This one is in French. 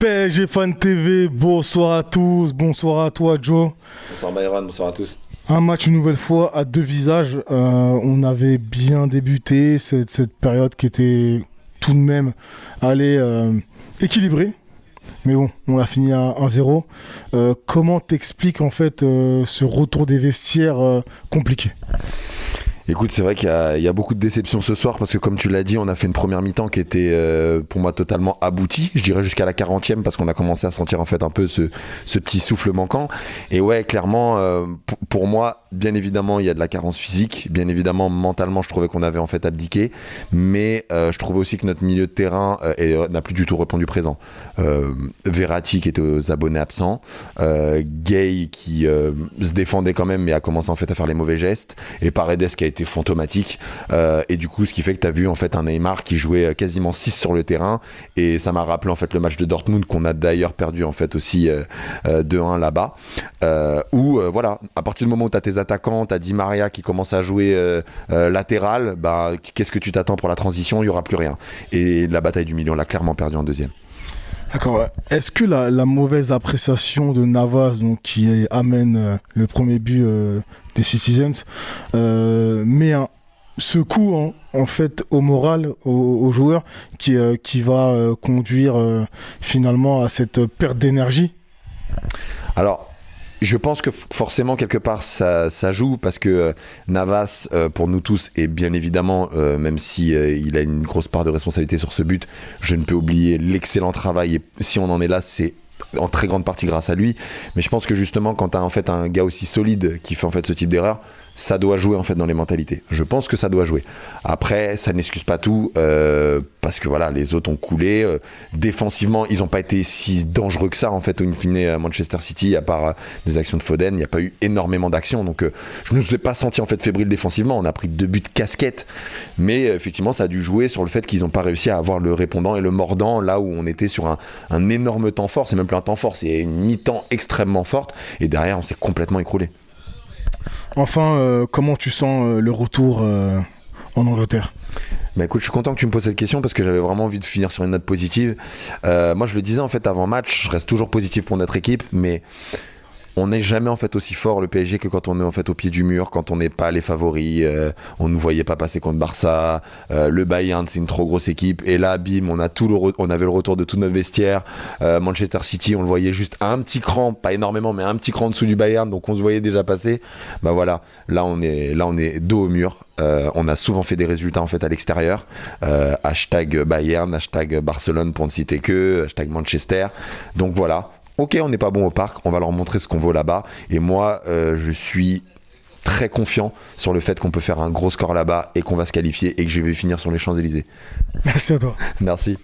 PSG Fan TV, bonsoir à tous, bonsoir à toi Joe. Bonsoir Byron, bonsoir à tous. Un match une nouvelle fois à deux visages. On avait bien débuté cette période qui était tout de même équilibrée. Mais bon, on l'a fini à 1-0. Comment t'expliques en fait ce retour des vestiaires compliqué ? Écoute, c'est vrai qu'il y a beaucoup de déceptions ce soir parce que comme tu l'as dit, on a fait une première mi-temps qui était pour moi totalement aboutie, je dirais jusqu'à la 40e parce qu'on a commencé à sentir en fait un peu ce petit souffle manquant. Et ouais, clairement, pour moi, bien évidemment, il y a de la carence physique, bien évidemment, mentalement, je trouvais qu'on avait en fait abdiqué, mais je trouvais aussi que notre milieu de terrain n'a plus du tout répondu présent. Verratti qui était aux abonnés absents, Gay qui se défendait quand même mais a commencé en fait à faire les mauvais gestes, et Paredes qui a été fantomatique, et du coup ce qui fait que tu as vu en fait un Neymar qui jouait quasiment 6 sur le terrain, et ça m'a rappelé en fait le match de Dortmund qu'on a d'ailleurs perdu en fait aussi 2-1 là-bas, où voilà, à partir du moment où tu as tes attaquants, tu as Di Maria qui commence à jouer latéral, bah, qu'est-ce que tu t'attends pour la transition? Il n'y aura plus rien, et la bataille du milieu on l'a clairement perdu en deuxième. D'accord. Est-ce que la mauvaise appréciation de Navas, donc, qui amène le premier but des Citizens, met ce coup en fait au moral aux joueurs qui va conduire finalement à cette perte d'énergie? Alors, je pense que forcément quelque part ça joue parce que Navas pour nous tous, et bien évidemment même si il a une grosse part de responsabilité sur ce but, je ne peux oublier l'excellent travail, et si on en est là c'est en très grande partie grâce à lui. Mais je pense que justement quand tu as en fait un gars aussi solide qui fait en fait ce type d'erreur, ça doit jouer en fait dans les mentalités. Je pense que ça doit jouer. Après, ça n'excuse pas tout parce que voilà, les autres ont coulé. Défensivement, ils n'ont pas été si dangereux que ça en fait. Au fine, à Manchester City, à part des actions de Foden, il n'y a pas eu énormément d'actions. Donc, je ne nous ai pas senti en fait fébrile défensivement. On a pris 2 buts de casquette, mais effectivement, ça a dû jouer sur le fait qu'ils n'ont pas réussi à avoir le répondant et le mordant là où on était sur un énorme temps fort. C'est même plus un temps fort, c'est une mi-temps extrêmement forte. Et derrière, on s'est complètement écroulé. Enfin, comment tu sens le retour en Angleterre? Bah écoute, je suis content que tu me poses cette question parce que j'avais vraiment envie de finir sur une note positive. Moi, je le disais en fait avant match, je reste toujours positif pour notre équipe, mais on n'est jamais en fait aussi fort le PSG que quand on est en fait au pied du mur, quand on n'est pas les favoris. On ne voyait pas passer contre Barça. Le Bayern, c'est une trop grosse équipe. Et là, bim, on avait le retour de tout notre vestiaire. Manchester City, on le voyait juste un petit cran, pas énormément, mais un petit cran en dessous du Bayern, donc on se voyait déjà passer. Bah voilà, là on est dos au mur. On a souvent fait des résultats en fait à l'extérieur. Hashtag Bayern, hashtag Barcelone pour ne citer que, hashtag Manchester. Donc voilà. Ok, on n'est pas bon au parc, on va leur montrer ce qu'on vaut là-bas. Et moi, je suis très confiant sur le fait qu'on peut faire un gros score là-bas et qu'on va se qualifier et que je vais finir sur les Champs-Élysées. Merci à toi. Merci.